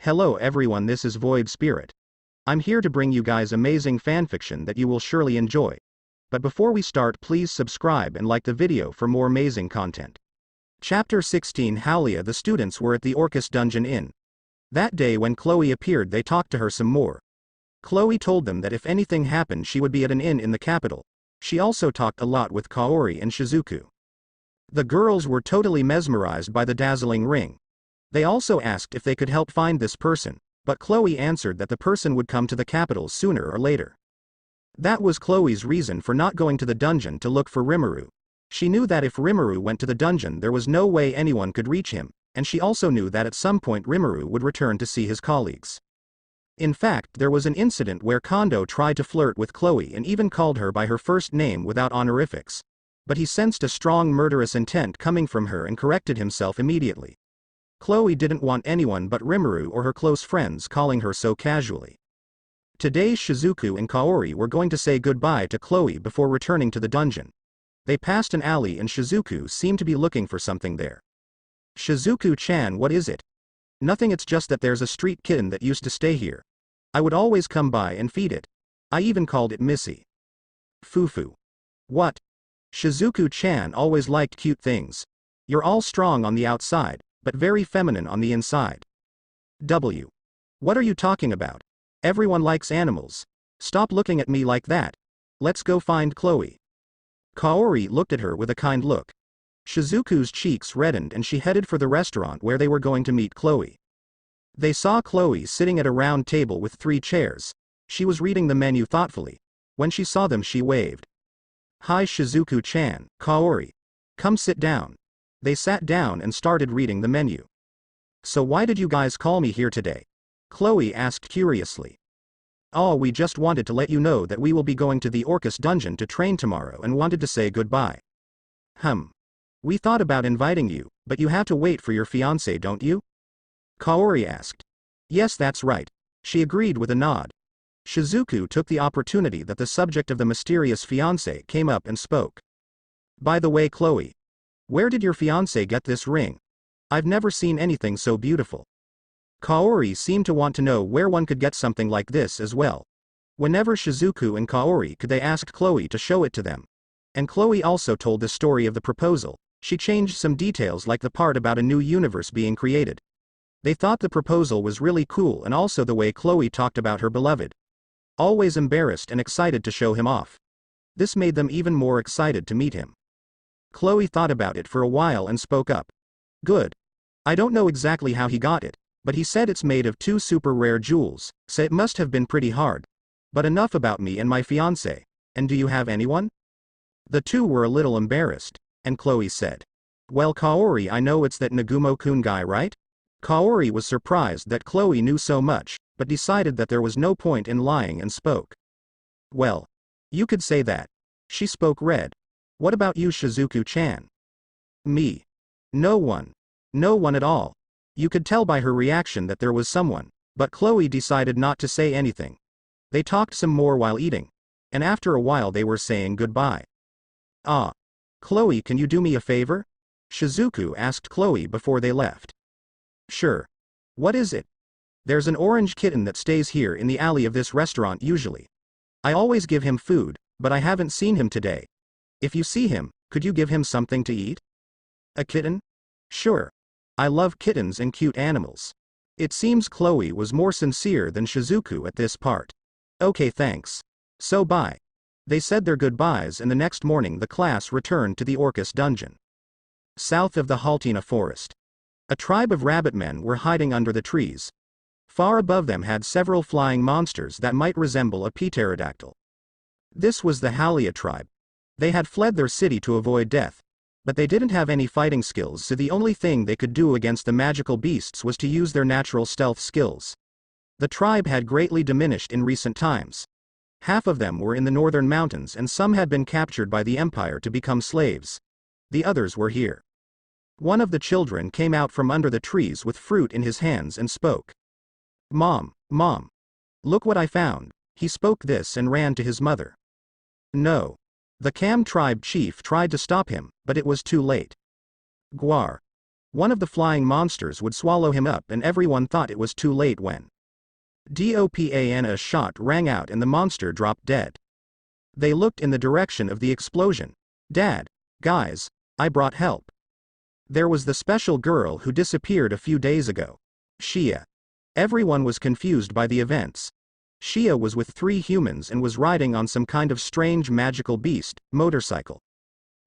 Hello everyone, this is Void Spirit. I'm here to bring you guys amazing fanfiction that you will surely enjoy. But before we start, please subscribe and like the video for more amazing content. Chapter 16 Halia. The students were at the Orcus Dungeon Inn. That day when Chloe appeared, they talked to her some more. Chloe told them that if anything happened she would be at an inn in the capital. She also talked a lot with Kaori and Shizuku. The girls were totally mesmerized by the dazzling ring. They also asked if they could help find this person, but Chloe answered that the person would come to the capital sooner or later. That was Chloe's reason for not going to the dungeon to look for Rimuru. She knew that if Rimuru went to the dungeon there was no way anyone could reach him, and she also knew that at some point Rimuru would return to see his colleagues. In fact, there was an incident where Kondo tried to flirt with Chloe and even called her by her first name without honorifics. But he sensed a strong murderous intent coming from her and corrected himself immediately. Chloe didn't want anyone but Rimuru or her close friends calling her so casually. Today Shizuku and Kaori were going to say goodbye to Chloe before returning to the dungeon. They passed an alley and Shizuku seemed to be looking for something there. Shizuku-chan, what is it? Nothing, it's just that there's a street kitten that used to stay here. I would always come by and feed it. I even called it Missy. Fufu. What? Shizuku-chan always liked cute things. You're all strong on the outside, but very feminine on the inside. W. What are you talking about? Everyone likes animals. Stop looking at me like that. Let's go find Chloe. Kaori looked at her with a kind look. Shizuku's cheeks reddened and she headed for the restaurant where they were going to meet Chloe. They saw Chloe sitting at a round table with 3 chairs. She was reading the menu thoughtfully. When she saw them she waved. Hi Shizuku-chan, Kaori. Come sit down. They sat down and started reading the menu. So why did you guys call me here today? Chloe asked curiously. Oh, we just wanted to let you know that we will be going to the Orcus dungeon to train tomorrow and wanted to say goodbye. We thought about inviting you, but you have to wait for your fiancé, don't you? Kaori asked. Yes, that's right. She agreed with a nod. Shizuku took the opportunity that the subject of the mysterious fiancé came up and spoke. By the way, Chloe, where did your fiancé get this ring? I've never seen anything so beautiful. Kaori seemed to want to know where one could get something like this as well. Whenever Shizuku and Kaori could, they asked Chloe to show it to them. And Chloe also told the story of the proposal. She changed some details like the part about a new universe being created. They thought the proposal was really cool, and also the way Chloe talked about her beloved. Always embarrassed and excited to show him off. This made them even more excited to meet him. Chloe thought about it for a while and spoke up. Good. I don't know exactly how he got it, but he said it's made of 2 super rare jewels, so it must have been pretty hard. But enough about me and my fiancé. And do you have anyone? The 2 were a little embarrassed, and Chloe said. Well, Kaori, I know it's that Nagumo-kun guy, right? Kaori was surprised that Chloe knew so much, but decided that there was no point in lying and spoke. Well, you could say that. She spoke red. What about you, Shizuku-chan? Me. No one. No one at all. You could tell by her reaction that there was someone, but Chloe decided not to say anything. They talked some more while eating, and after a while they were saying goodbye. Ah. Chloe, can you do me a favor? Shizuku asked Chloe before they left. Sure. What is it? There's an orange kitten that stays here in the alley of this restaurant usually. I always give him food, but I haven't seen him today. If you see him, could you give him something to eat? A kitten? Sure. I love kittens and cute animals. It seems Chloe was more sincere than Shizuku at this part. Okay, thanks. So bye. They said their goodbyes, and the next morning the class returned to the Orcus dungeon. South of the Haltina forest. A tribe of rabbitmen were hiding under the trees. Far above them had several flying monsters that might resemble a pterodactyl. This was the Halia tribe. They had fled their city to avoid death. But they didn't have any fighting skills, so the only thing they could do against the magical beasts was to use their natural stealth skills. The tribe had greatly diminished in recent times. Half of them were in the northern mountains and some had been captured by the empire to become slaves. The others were here. One of the children came out from under the trees with fruit in his hands and spoke. Mom, look what I found. He spoke this and ran to his mother. No. The Kam tribe chief tried to stop him, but it was too late. Gwar. One of the flying monsters would swallow him up, and everyone thought it was too late when DOPAN a shot rang out and the monster dropped dead. They looked in the direction of the explosion. Dad, guys, I brought help. There was the special girl who disappeared a few days ago. Shia. Everyone was confused by the events. Shia was with 3 humans and was riding on some kind of strange magical beast, motorcycle.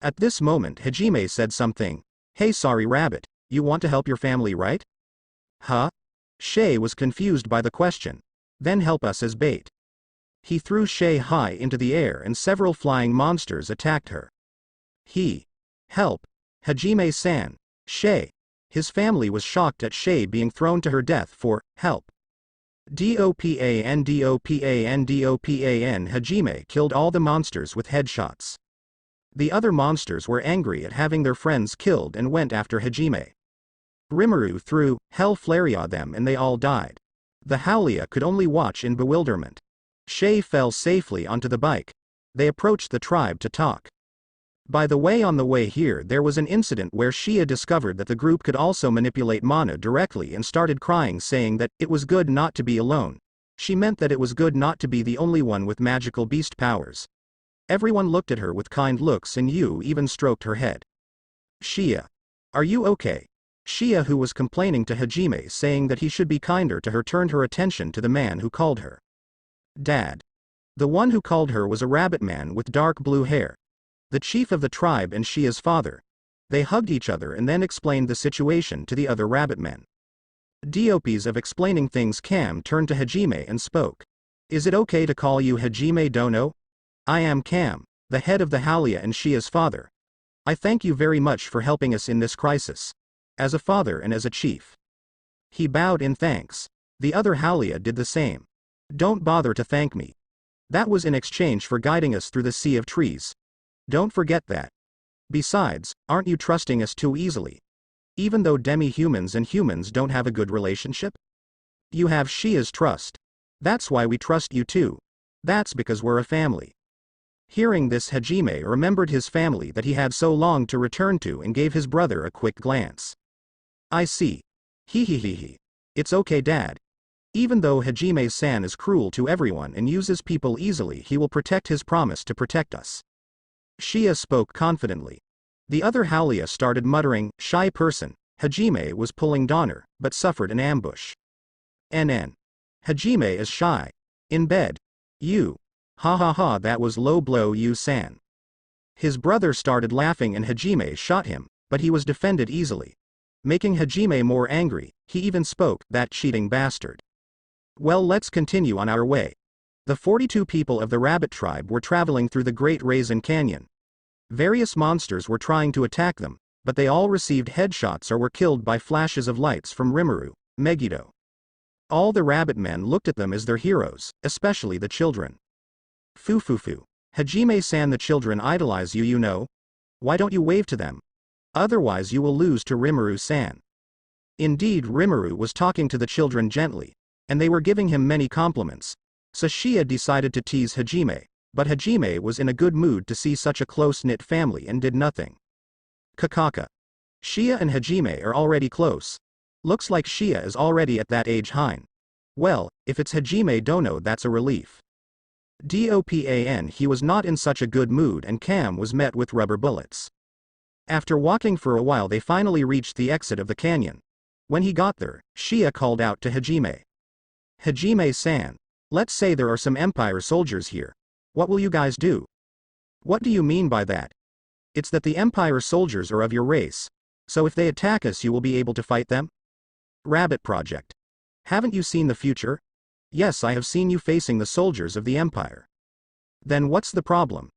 At this moment Hajime said something. Hey, sorry rabbit, you want to help your family, right? Huh? Shay was confused by the question. Then help us as bait. He threw Shay high into the air and several flying monsters attacked her. Help. Hajime-san. Shay. His family was shocked at Shay being thrown to her death for help. DOPAN. Hajime killed all the monsters with headshots. The other monsters were angry at having their friends killed and went after Hajime. Rimuru threw Hell Flare at them and they all died. The Halia could only watch in bewilderment. Shay fell safely onto the bike. They approached the tribe to talk. By the way, on the way here there was an incident where Shia discovered that the group could also manipulate mana directly and started crying, saying that it was good not to be alone. She meant that it was good not to be the only one with magical beast powers. Everyone looked at her with kind looks and you even stroked her head. Shia. Are you okay? Shia, who was complaining to Hajime saying that he should be kinder to her, turned her attention to the man who called her Dad. The one who called her was a rabbit man with dark blue hair. The chief of the tribe and Shia's father. They hugged each other and then explained the situation to the other rabbit men. DOPs of explaining things, Cam turned to Hajime and spoke. Is it okay to call you Hajime Dono? I am Cam, the head of the Halia and Shia's father. I thank you very much for helping us in this crisis. As a father and as a chief. He bowed in thanks. The other Halia did the same. Don't bother to thank me. That was in exchange for guiding us through the sea of trees. Don't forget that. Besides, aren't you trusting us too easily? Even though demi-humans and humans don't have a good relationship? You have Shia's trust. That's why we trust you too. That's because we're a family. Hearing this, Hajime remembered his family that he had so long to return to and gave his brother a quick glance. I see. It's okay, Dad. Even though Hajime-san is cruel to everyone and uses people easily, he will protect his promise to protect us. Shia spoke confidently. The other Halia started muttering, shy person. Hajime was pulling Donner, but suffered an ambush. Hajime is shy. In bed. You. Ha, that was low blow, you san. His brother started laughing and Hajime shot him, but he was defended easily. Making Hajime more angry, he even spoke, that cheating bastard. Well, let's continue on our way. The 42 people of the rabbit tribe were traveling through the Great Raisin Canyon. Various monsters were trying to attack them, but they all received headshots or were killed by flashes of lights from Rimuru, Megiddo. All the rabbit men looked at them as their heroes, especially the children. Fufufu. Hajime-san, the children idolize you, you know. Why don't you wave to them? Otherwise you will lose to Rimuru-san. Indeed, Rimuru was talking to the children gently, and they were giving him many compliments. So Shia decided to tease Hajime, but Hajime was in a good mood to see such a close-knit family and did nothing. Kakaka. Shia and Hajime are already close. Looks like Shia is already at that age hein. Well, if it's Hajime Dono, that's a relief. DOPAN. He was not in such a good mood and Cam was met with rubber bullets. After walking for a while they finally reached the exit of the canyon. When he got there, Shia called out to Hajime. Hajime-san. Let's say there are some Empire soldiers here. What will you guys do? What do you mean by that? It's that the Empire soldiers are of your race. So if they attack us you will be able to fight them? Rabbit Project. Haven't you seen the future? Yes, I have seen you facing the soldiers of the Empire. Then what's the problem?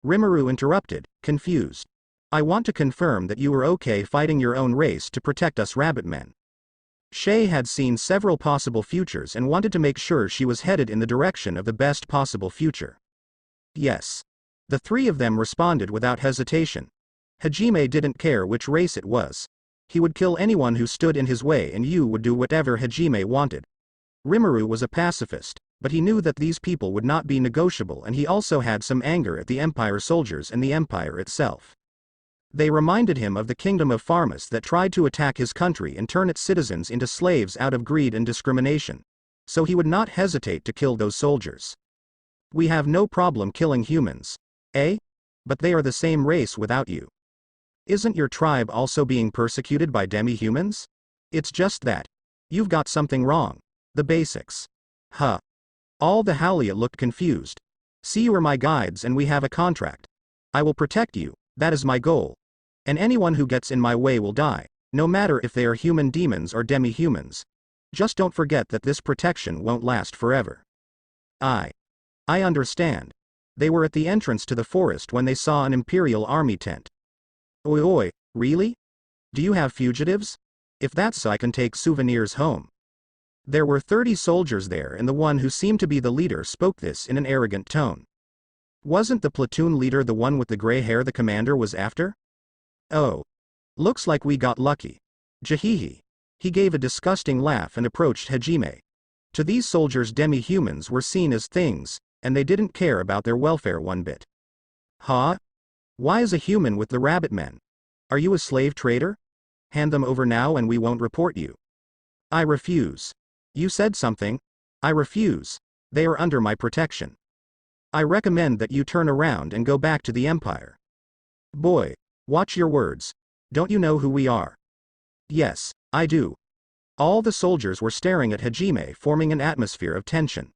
Rimuru interrupted, confused. I want to confirm that you were okay fighting your own race to protect us rabbit men. Shay had seen several possible futures and wanted to make sure she was headed in the direction of the best possible future. Yes. The 3 of them responded without hesitation. Hajime didn't care which race it was. He would kill anyone who stood in his way and you would do whatever Hajime wanted. Rimuru was a pacifist, but he knew that these people would not be negotiable and he also had some anger at the Empire soldiers and the Empire itself. They reminded him of the kingdom of Pharmus that tried to attack his country and turn its citizens into slaves out of greed and discrimination. So he would not hesitate to kill those soldiers. We have no problem killing humans. Eh? But they are the same race without you. Isn't your tribe also being persecuted by demi-humans? It's just that. You've got something wrong. The basics. Huh. All the Halia looked confused. See, you are my guides and we have a contract. I will protect you, that is my goal. And anyone who gets in my way will die, no matter if they are human demons or demi-humans. Just don't forget that this protection won't last forever. I understand. They were at the entrance to the forest when they saw an Imperial army tent. Oi oi, really? Do you have fugitives? If that's so, I can take souvenirs home. There were 30 soldiers there and the one who seemed to be the leader spoke this in an arrogant tone. Wasn't the platoon leader the one with the gray hair the commander was after? Oh. Looks like we got lucky. Jahihi. He gave a disgusting laugh and approached Hajime. To these soldiers, demi-humans were seen as things, and they didn't care about their welfare one bit. Huh? Why is a human with the rabbit men? Are you a slave trader? Hand them over now and we won't report you. I refuse. You said something? I refuse. They are under my protection. I recommend that you turn around and go back to the Empire. Boy, watch your words. Don't you know who we are? Yes, I do. All the soldiers were staring at Hajime, forming an atmosphere of tension.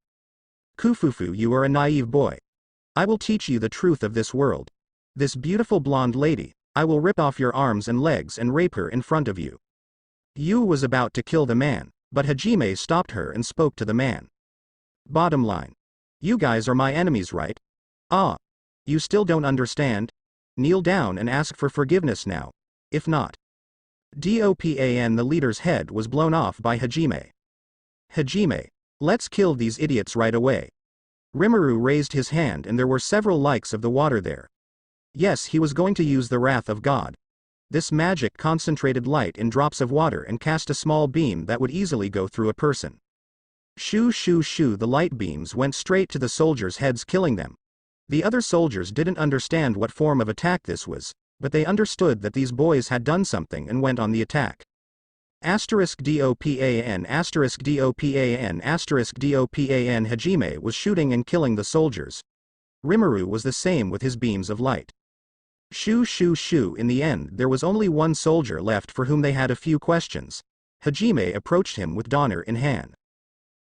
Kufufu, you are a naive boy. I will teach you the truth of this world. This beautiful blonde lady, I will rip off your arms and legs and rape her in front of you. Yu was about to kill the man, but Hajime stopped her and spoke to the man. Bottom line. You guys are my enemies, right? Ah. You still don't understand? Kneel down and ask for forgiveness now. If not. Dopan, the leader's head was blown off by Hajime. Hajime. Let's kill these idiots right away. Rimuru raised his hand and there were several likes of the water there. Yes, he was going to use the wrath of God. This magic concentrated light in drops of water and cast a small beam that would easily go through a person. Shoo shoo shoo, the light beams went straight to the soldiers' heads, killing them. The other soldiers didn't understand what form of attack this was, but they understood that these boys had done something and went on the attack. *DOPAN**DOPAN**DOPAN**. Hajime was shooting and killing the soldiers. Rimuru was the same with his beams of light. Shoo shoo shoo. In the end, there was only one soldier left for whom they had a few questions. Hajime approached him with Donner in hand.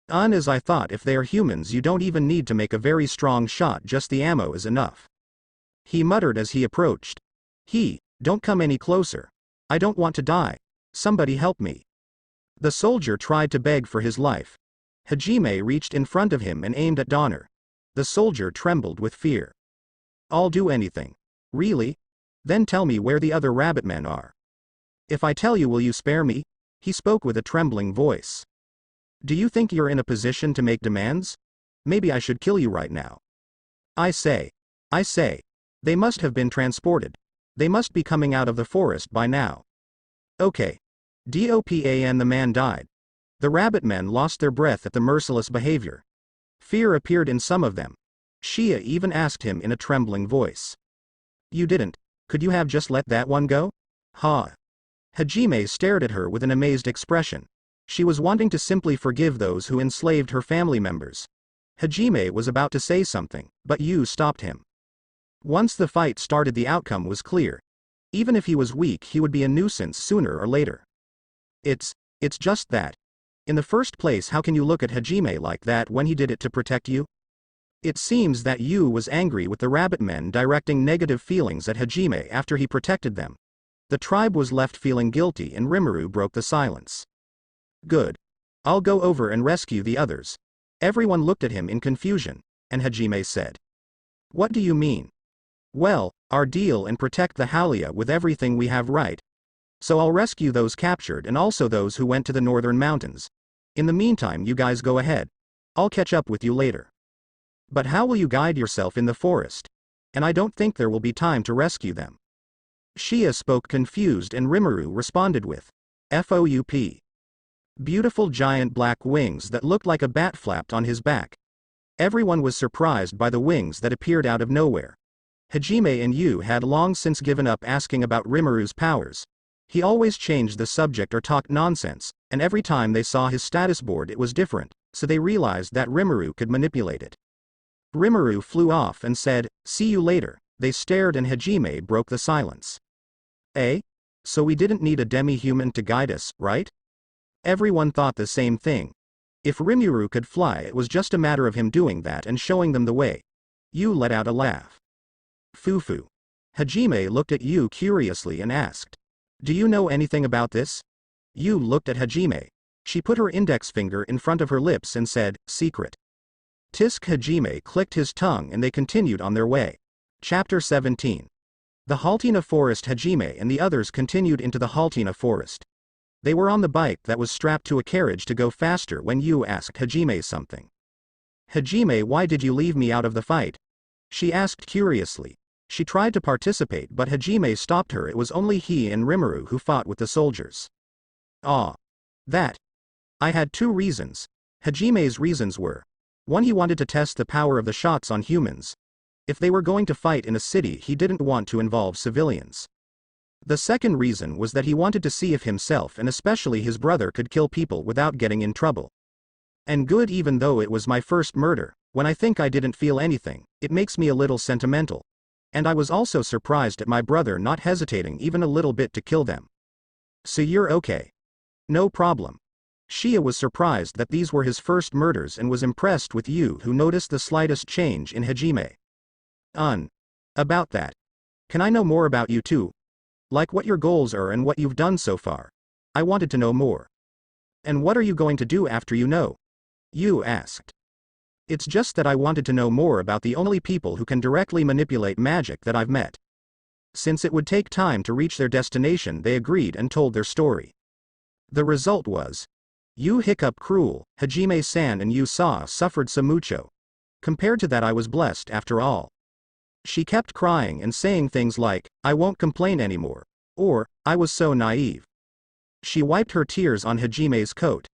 As I thought, if they are humans you don't even need to make a very strong shot, just the ammo is enough. He muttered as he approached. Don't come any closer. I don't want to die. Somebody help me. The soldier tried to beg for his life. Hajime reached in front of him and aimed at Donner. The soldier trembled with fear. I'll do anything. Really? Then tell me where the other rabbit men are. If I tell you, will you spare me? He spoke with a trembling voice. Do you think you're in a position to make demands? Maybe I should kill you right now. I say. They must have been transported. They must be coming out of the forest by now. Okay. Dopan, the man died. The rabbit men lost their breath at the merciless behavior. Fear appeared in some of them. Shia even asked him in a trembling voice. You didn't. Could you have just let that one go? Ha. Hajime stared at her with an amazed expression. She was wanting to simply forgive those who enslaved her family members. Hajime was about to say something, but Yu stopped him. Once the fight started, the outcome was clear. Even if he was weak, he would be a nuisance sooner or later. It's just that. In the first place, how can you look at Hajime like that when he did it to protect you? It seems that Yu was angry with the rabbit men directing negative feelings at Hajime after he protected them. The tribe was left feeling guilty and Rimuru broke the silence. Good. I'll go over and rescue the others. Everyone looked at him in confusion, and Hajime said. What do you mean? Well, our deal and protect the Halia with everything we have, right? So I'll rescue those captured and also those who went to the northern mountains. In the meantime, you guys go ahead. I'll catch up with you later. But how will you guide yourself in the forest? And I don't think there will be time to rescue them. Shia spoke confused and Rimuru responded with FOUP. Beautiful giant black wings that looked like a bat flapped on his back. Everyone was surprised by the wings that appeared out of nowhere. Hajime and Yu had long since given up asking about Rimuru's powers. He always changed the subject or talked nonsense, and every time they saw his status board it was different, so they realized that Rimuru could manipulate it. Rimuru flew off and said, "See you later." They stared and Hajime broke the silence. So we didn't need a demi-human to guide us, right? Everyone thought the same thing. If Rimuru could fly, it was just a matter of him doing that and showing them the way. Yu let out a laugh. Fufu. Hajime looked at Yu curiously and asked, "Do you know anything about this?" Yu looked at Hajime. She put her index finger in front of her lips and said, "Secret." Tisk. Hajime clicked his tongue and they continued on their way. Chapter 17. The Haltina Forest. Hajime and the others continued into the Haltina Forest. They were on the bike that was strapped to a carriage to go faster when Yu asked Hajime something. "Hajime, why did you leave me out of the fight?" she asked curiously. She tried to participate but Hajime stopped her. It was only he and Rimuru who fought with the soldiers. That. I had two reasons. Hajime's reasons were: 1. He wanted to test the power of the shots on humans. If they were going to fight in a city, he didn't want to involve civilians. The second reason was that he wanted to see if himself and especially his brother could kill people without getting in trouble. And good, even though it was my first murder, when I think I didn't feel anything, it makes me a little sentimental. And I was also surprised at my brother not hesitating even a little bit to kill them. So you're okay? No problem. Shia was surprised that these were his first murders and was impressed with Yu, who noticed the slightest change in Hajime. About that. Can I know more about you too? Like what your goals are and what you've done so far. I wanted to know more. And what are you going to do after you know? Yu asked. It's just that I wanted to know more about the only people who can directly manipulate magic that I've met. Since it would take time to reach their destination, they agreed and told their story. The result was, Yu hiccup cruel, Hajime-san and Yu-sa suffered so mucho. Compared to that, I was blessed after all. She kept crying and saying things like, "I won't complain anymore," or, "I was so naive." She wiped her tears on Hajime's coat.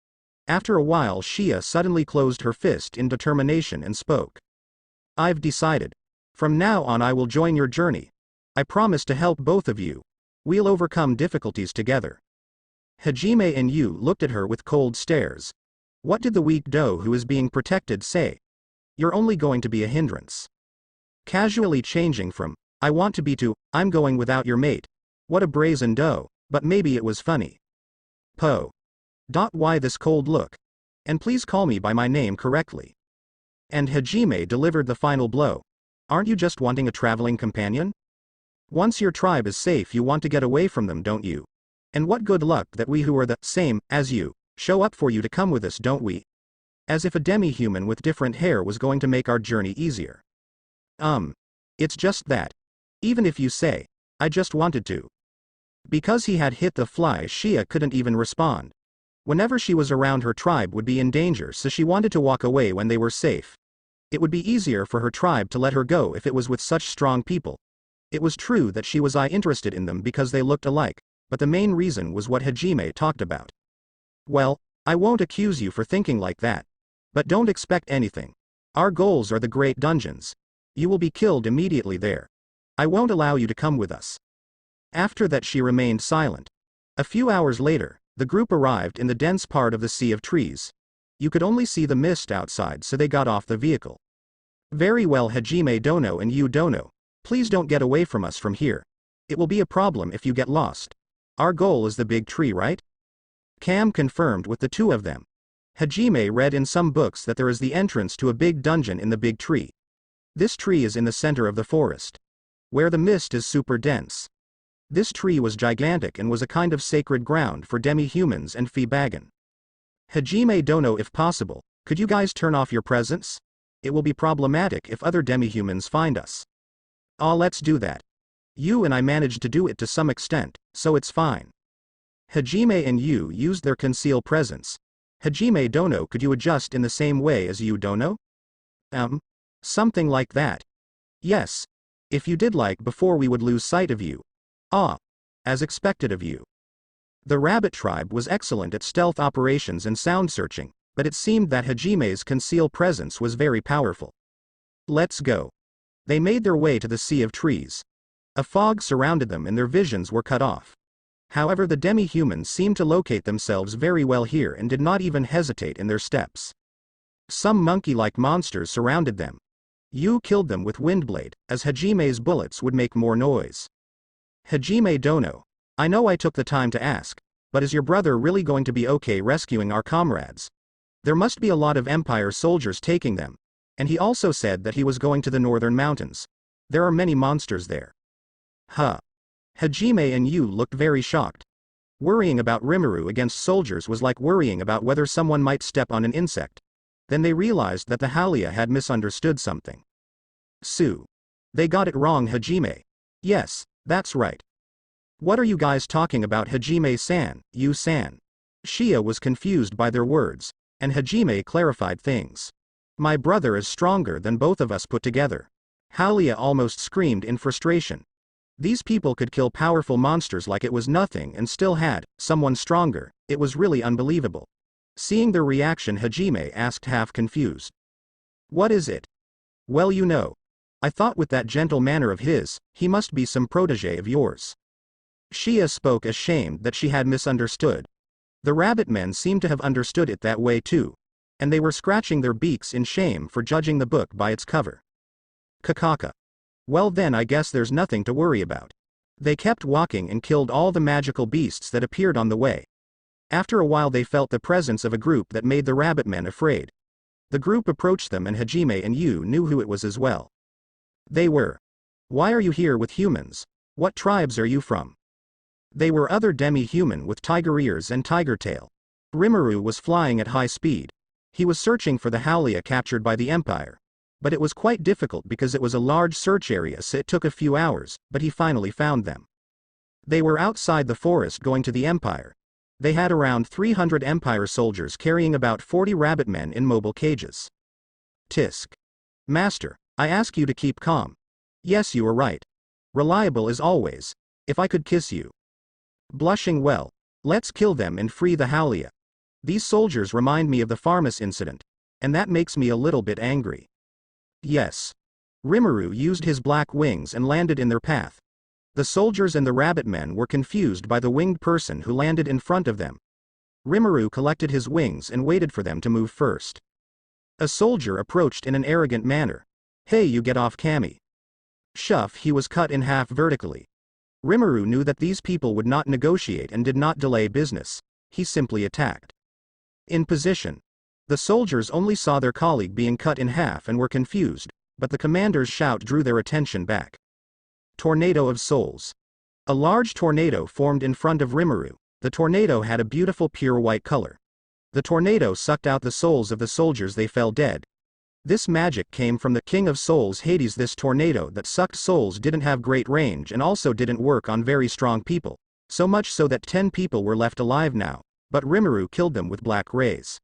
After a while, Shia suddenly closed her fist in determination and spoke. "I've decided. From now on I will join your journey. I promise to help both of you. We'll overcome difficulties together." Hajime and Yu looked at her with cold stares. What did the weak doe who is being protected say? "You're only going to be a hindrance." Casually changing from, "I want to be" to, "I'm going without your mate." What a brazen doe, but maybe it was funny. Why this cold look? And please call me by my name correctly. And Hajime delivered the final blow. Aren't you just wanting a traveling companion? Once your tribe is safe, you want to get away from them, don't you? And what good luck that we who are the same as you show up for you to come with us, don't we? As if a demi-human with different hair was going to make our journey easier. It's just that. Even if you say, "I just wanted to." Because he had hit the fly, Shia couldn't even respond. Whenever she was around, her tribe would be in danger, so she wanted to walk away when they were safe. It would be easier for her tribe to let her go if it was with such strong people. It was true that she was interested in them because they looked alike, but the main reason was what Hajime talked about. Well, I won't accuse you for thinking like that. But don't expect anything. Our goals are the great dungeons. You will be killed immediately there. I won't allow you to come with us. After that, she remained silent. A few hours later, the group arrived in the dense part of the sea of trees. You could only see the mist outside, so they got off the vehicle. "Very well, Hajime Dono and Yu Dono. Please don't get away from us from here. It will be a problem if you get lost. Our goal is the big tree, right?" Cam confirmed with the two of them. Hajime read in some books that there is the entrance to a big dungeon in the big tree. This tree is in the center of the forest, where the mist is super dense. This tree was gigantic and was a kind of sacred ground for demi-humans and Fibagan. "Hajime Dono, if possible, could you guys turn off your presence? It will be problematic if other demi-humans find us." Let's do that. Yu and I managed to do it to some extent, so it's fine." Hajime and Yu used their conceal presence. "Hajime Dono, could you adjust in the same way as Yu Dono?" Something like that. "Yes. If you did like before, we would lose sight of you." As expected of you." The rabbit tribe was excellent at stealth operations and sound searching, but it seemed that Hajime's conceal presence was very powerful. "Let's go." They made their way to the sea of trees. A fog surrounded them and their visions were cut off. However, the demi-humans seemed to locate themselves very well here and did not even hesitate in their steps. Some monkey-like monsters surrounded them. You killed them with Windblade, as Hajime's bullets would make more noise. Hajime Dono, I know I took the time to ask, but is your brother really going to be okay rescuing our comrades? There must be a lot of Empire soldiers taking them. And he also said that he was going to the northern mountains. There are many monsters there. Huh. Hajime and Yu looked very shocked. Worrying about Rimuru against soldiers was like worrying about whether someone might step on an insect. Then they realized that the Halia had misunderstood something. Sue. They got it wrong, Hajime. Yes, that's right. What are you guys talking about, Hajime-san, Yu-san? Shia was confused by their words, and Hajime clarified things. My brother is stronger than both of us put together. Halia almost screamed in frustration. These people could kill powerful monsters like it was nothing and still had someone stronger. It was really unbelievable. Seeing their reaction, Hajime asked, half confused. What is it? Well, you know. I thought with that gentle manner of his, he must be some protege of yours. Shia spoke ashamed that she had misunderstood. The rabbit men seemed to have understood it that way too, and they were scratching their beaks in shame for judging the book by its cover. Kakaka. Well then, I guess there's nothing to worry about. They kept walking and killed all the magical beasts that appeared on the way. After a while they felt the presence of a group that made the rabbit men afraid. The group approached them and Hajime and Yu knew who it was as well. They were. Why are you here with humans? What tribes are you from? They were other demi-human with tiger ears and tiger tail. Rimuru was flying at high speed. He was searching for the Halia captured by the Empire. But it was quite difficult because it was a large search area, so it took a few hours, but he finally found them. They were outside the forest going to the Empire. They had around 300 Empire soldiers carrying about 40 rabbit men in mobile cages. Tisk. Master, I ask you to keep calm. Yes, you are right. Reliable as always. If I could kiss you. Blushing, well, let's kill them and free the Halia. These soldiers remind me of the Pharmas incident, and that makes me a little bit angry. Yes. Rimuru used his black wings and landed in their path. The soldiers and the rabbit men were confused by the winged person who landed in front of them. Rimuru collected his wings and waited for them to move first. A soldier approached in an arrogant manner. Hey, you get off, Kami. Shuff, he was cut in half vertically. Rimuru knew that these people would not negotiate and did not delay business. He simply attacked. In position. The soldiers only saw their colleague being cut in half and were confused, but the commander's shout drew their attention back. Tornado of Souls. A large tornado formed in front of Rimuru. The tornado had a beautiful pure white color. The tornado sucked out the souls of the soldiers, they fell dead. This magic came from the King of Souls, Hades. This tornado that sucked souls didn't have great range and also didn't work on very strong people, so much so that 10 people were left alive now, but Rimuru killed them with black rays.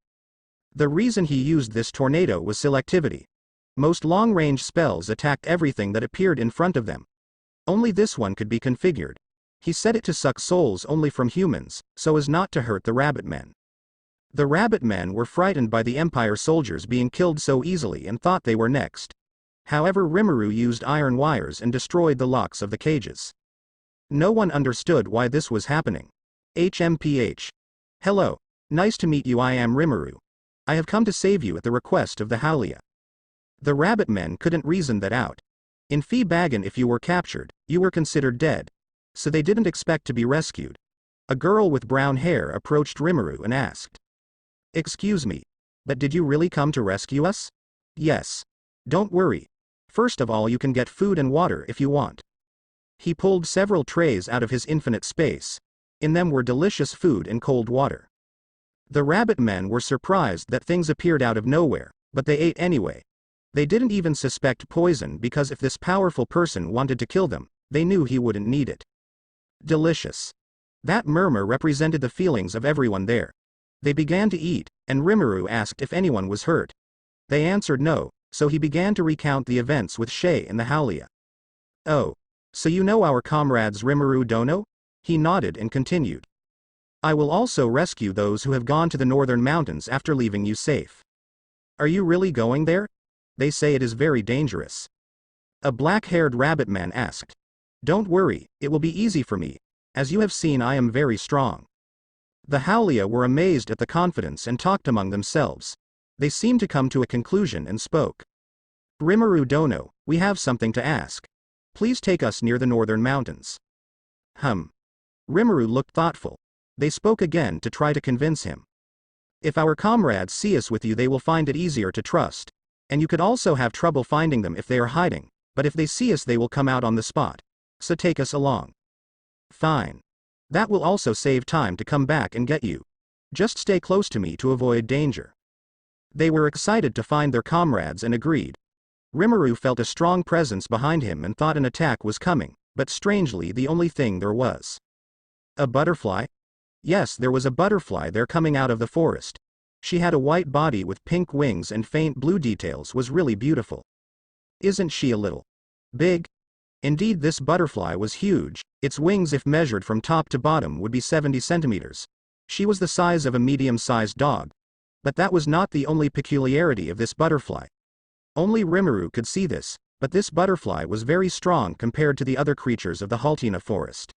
The reason he used this tornado was selectivity. Most long-range spells attacked everything that appeared in front of them. Only this one could be configured. He set it to suck souls only from humans, so as not to hurt the rabbit men. The rabbit men were frightened by the Empire soldiers being killed so easily and thought they were next. However, Rimuru used iron wires and destroyed the locks of the cages. No one understood why this was happening. HMPH. Hello. Nice to meet you, I am Rimuru. I have come to save you at the request of the Halia. The rabbit men couldn't reason that out. In Fee-Bagan, if you were captured, you were considered dead. So they didn't expect to be rescued. A girl with brown hair approached Rimuru and asked. Excuse me, but did you really come to rescue us? Yes. Don't worry. First of all, you can get food and water if you want. He pulled several trays out of his infinite space. In them were delicious food and cold water. The rabbit men were surprised that things appeared out of nowhere, but they ate anyway. They didn't even suspect poison because if this powerful person wanted to kill them, they knew he wouldn't need it. Delicious. That murmur represented the feelings of everyone there. They began to eat, and Rimuru asked if anyone was hurt. They answered no, so he began to recount the events with Shay and the Halia. Oh. So you know our comrades Rimuru Dono? He nodded and continued. I will also rescue those who have gone to the northern mountains after leaving you safe. Are you really going there? They say it is very dangerous. A black-haired rabbit man asked. Don't worry, it will be easy for me. As you have seen, I am very strong. The Halia were amazed at the confidence and talked among themselves. They seemed to come to a conclusion and spoke. Rimuru Dono, we have something to ask. Please take us near the northern mountains. Rimuru looked thoughtful. They spoke again to try to convince him. If our comrades see us with you, they will find it easier to trust. And you could also have trouble finding them if they are hiding, but if they see us they will come out on the spot. So take us along. Fine. That will also save time to come back and get you. Just stay close to me to avoid danger. They were excited to find their comrades and agreed. Rimuru felt a strong presence behind him and thought an attack was coming, but strangely the only thing there was. A butterfly? Yes, there was a butterfly there coming out of the forest. She had a white body with pink wings and faint blue details, was really beautiful. Isn't she a little big? Indeed, this butterfly was huge. Its wings, if measured from top to bottom, would be 70 centimeters. She was the size of a medium-sized dog. But that was not the only peculiarity of this butterfly. Only Rimuru could see this, but this butterfly was very strong compared to the other creatures of the Haltina forest.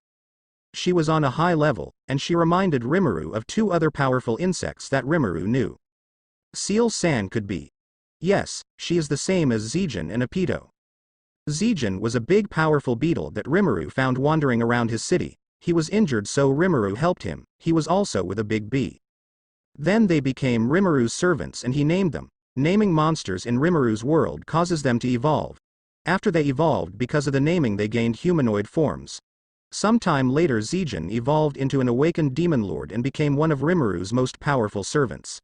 She was on a high level, and she reminded Rimuru of two other powerful insects that Rimuru knew. Seal-san could be. Yes, she is the same as Zijin and Apito. Zijin was a big powerful beetle that Rimuru found wandering around his city. He was injured, so Rimuru helped him. He was also with a big bee. Then they became Rimuru's servants and he named them. Naming monsters in Rimuru's world causes them to evolve. After they evolved, because of the naming, they gained humanoid forms. Sometime later, Zijin evolved into an awakened demon lord and became one of Rimuru's most powerful servants.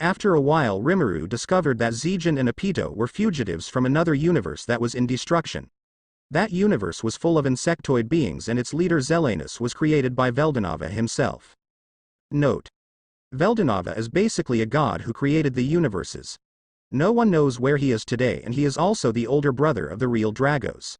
After a while, Rimuru discovered that Zijin and Apito were fugitives from another universe that was in destruction. That universe was full of insectoid beings and its leader Zelenus was created by Veldanava himself. Note: Veldanava is basically a god who created the universes. No one knows where he is today, and he is also the older brother of the real Dragos.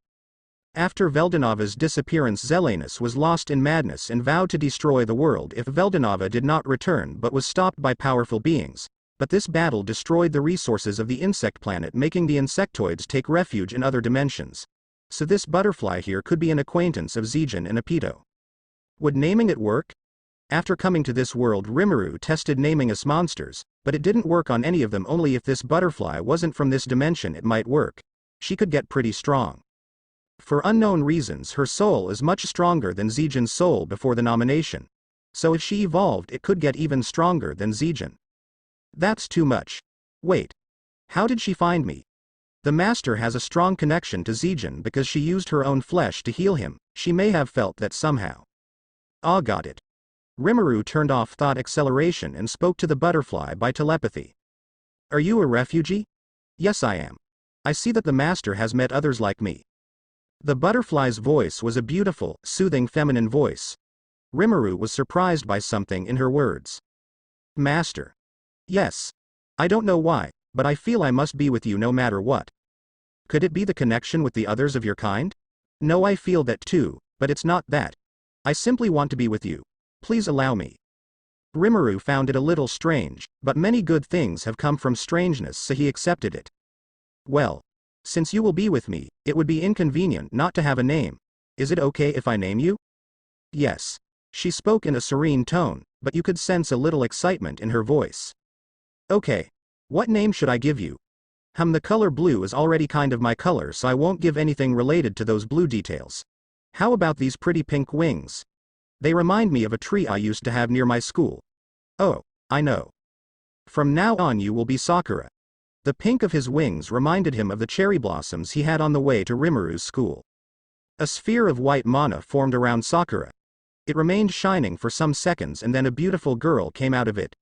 After Veldanava's disappearance, Zelenus was lost in madness and vowed to destroy the world if Veldanava did not return, but was stopped by powerful beings. But this battle destroyed the resources of the insect planet, making the insectoids take refuge in other dimensions. So this butterfly here could be an acquaintance of Zijin and Apito. Would naming it work? After coming to this world, Rimuru tested naming us monsters, but it didn't work on any of them. Only if this butterfly wasn't from this dimension it might work. She could get pretty strong. For unknown reasons, her soul is much stronger than Zijin's soul before the nomination. So if she evolved, it could get even stronger than Zijin. That's too much. Wait. How did she find me? The master has a strong connection to Zijin because she used her own flesh to heal him. She may have felt that somehow. Ah, got it. Rimuru turned off thought acceleration and spoke to the butterfly by telepathy. Are you a refugee? Yes, I am. I see that the master has met others like me. The butterfly's voice was a beautiful, soothing feminine voice. Rimuru was surprised by something in her words. Master. Yes. I don't know why, but I feel I must be with you no matter what. Could it be the connection with the others of your kind? No, I feel that too, but it's not that. I simply want to be with you. Please allow me. Rimuru found it a little strange, but many good things have come from strangeness, so he accepted it. Well, since you will be with me, it would be inconvenient not to have a name. Is it okay if I name you? Yes. She spoke in a serene tone, but you could sense a little excitement in her voice. Okay. What name should I give you? The color blue is already kind of my color, so I won't give anything related to those blue details. How about these pretty pink wings? They remind me of a tree I used to have near my school. Oh, I know. From now on you will be Sakura. The pink of his wings reminded him of the cherry blossoms he had on the way to Rimuru's school. A sphere of white mana formed around Sakura. It remained shining for some seconds and then a beautiful girl came out of it.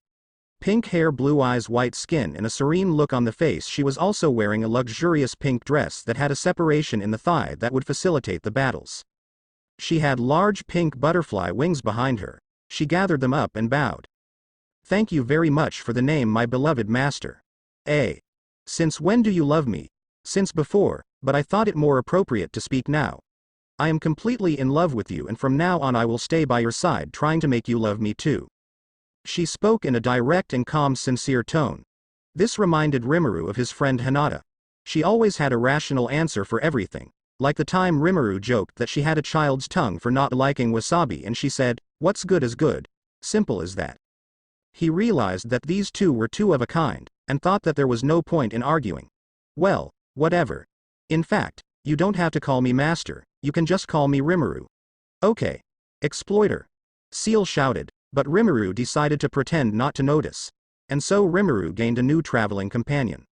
Pink hair, blue eyes, white skin, and a serene look on the face. She was also wearing a luxurious pink dress that had a separation in the thigh that would facilitate the battles. She had large pink butterfly wings behind her. She gathered them up and bowed. Thank you very much for the name, my beloved master. Since when do you love me? Since before, but I thought it more appropriate to speak now. I am completely in love with you, and from now on I will stay by your side, trying to make you love me too. She spoke in a direct and calm, sincere tone. This reminded Rimuru of his friend Hinata. She always had a rational answer for everything. Like the time Rimuru joked that she had a child's tongue for not liking wasabi and she said, "What's good is good." Simple as that. He realized that these two were two of a kind, and thought that there was no point in arguing. Well, whatever. In fact, you don't have to call me master, you can just call me Rimuru. Okay. Exploiter. Seal shouted, but Rimuru decided to pretend not to notice. And so Rimuru gained a new traveling companion.